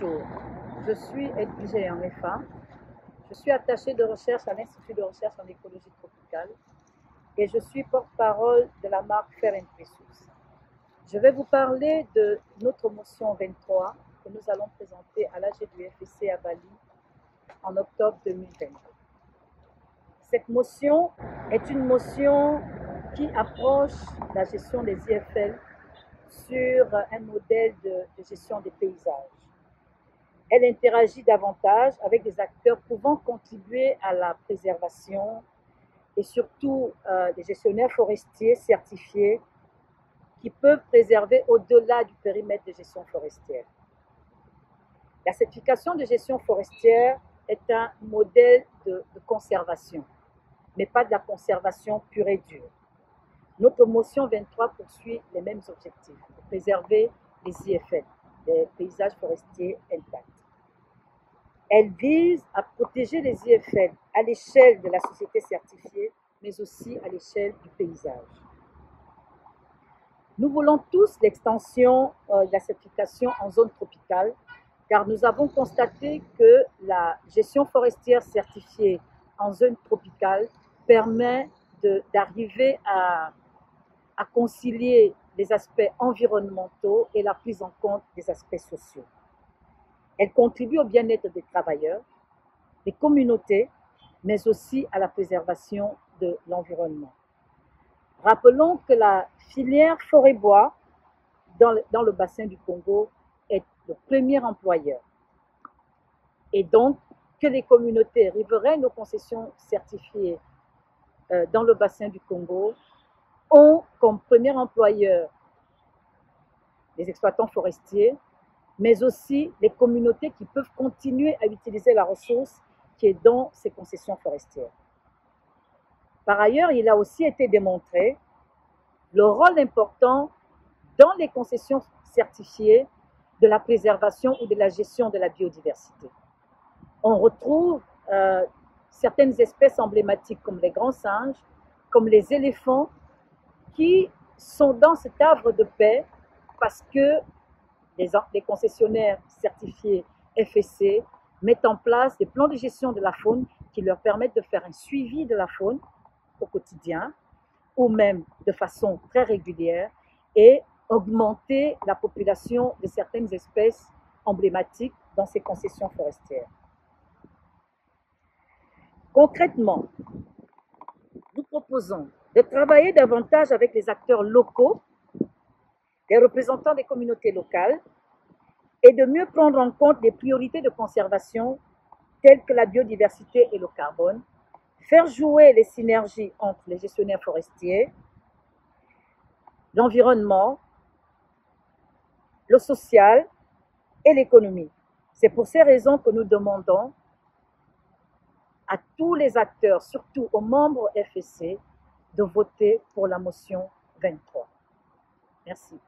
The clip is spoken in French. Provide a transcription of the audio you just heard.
Bonjour, je suis Edwige Yangefa. Je suis attachée de recherche à l'Institut de recherche en écologie tropicale et je suis porte-parole de la marque Fer Impressus. Je vais vous parler de notre motion 23 que nous allons présenter à l'AG du FEC à Bali en octobre 2022. Cette motion est une motion qui approche la gestion des IFL sur un modèle de gestion des paysages. Elle interagit davantage avec des acteurs pouvant contribuer à la préservation et surtout des gestionnaires forestiers certifiés qui peuvent préserver au-delà du périmètre de gestion forestière. La certification de gestion forestière est un modèle de conservation, mais pas de la conservation pure et dure. Notre motion 23 poursuit les mêmes objectifs, de préserver les IFL, les paysages forestiers intacts. Elle vise à protéger les IFL à l'échelle de la société certifiée, mais aussi à l'échelle du paysage. Nous voulons tous l'extension de la certification en zone tropicale, car nous avons constaté que la gestion forestière certifiée en zone tropicale permet d'arriver à concilier les aspects environnementaux et la prise en compte des aspects sociaux. Elle contribue au bien-être des travailleurs, des communautés, mais aussi à la préservation de l'environnement. Rappelons que la filière forêt-bois dans le bassin du Congo est le premier employeur et donc que les communautés riveraines aux concessions certifiées dans le bassin du Congo ont comme premier employeur les exploitants forestiers, mais aussi les communautés qui peuvent continuer à utiliser la ressource qui est dans ces concessions forestières. Par ailleurs, il a aussi été démontré le rôle important dans les concessions certifiées de la préservation ou de la gestion de la biodiversité. On retrouve certaines espèces emblématiques comme les grands singes, comme les éléphants, qui sont dans cet havre de paix parce que les concessionnaires certifiés FSC mettent en place des plans de gestion de la faune qui leur permettent de faire un suivi de la faune au quotidien ou même de façon très régulière et augmenter la population de certaines espèces emblématiques dans ces concessions forestières. Concrètement, nous proposons de travailler davantage avec les acteurs locaux, les représentants des communautés locales, et de mieux prendre en compte les priorités de conservation telles que la biodiversité et le carbone, faire jouer les synergies entre les gestionnaires forestiers, l'environnement, le social et l'économie. C'est pour ces raisons que nous demandons à tous les acteurs, surtout aux membres FEC, de voter pour la motion 23. Merci.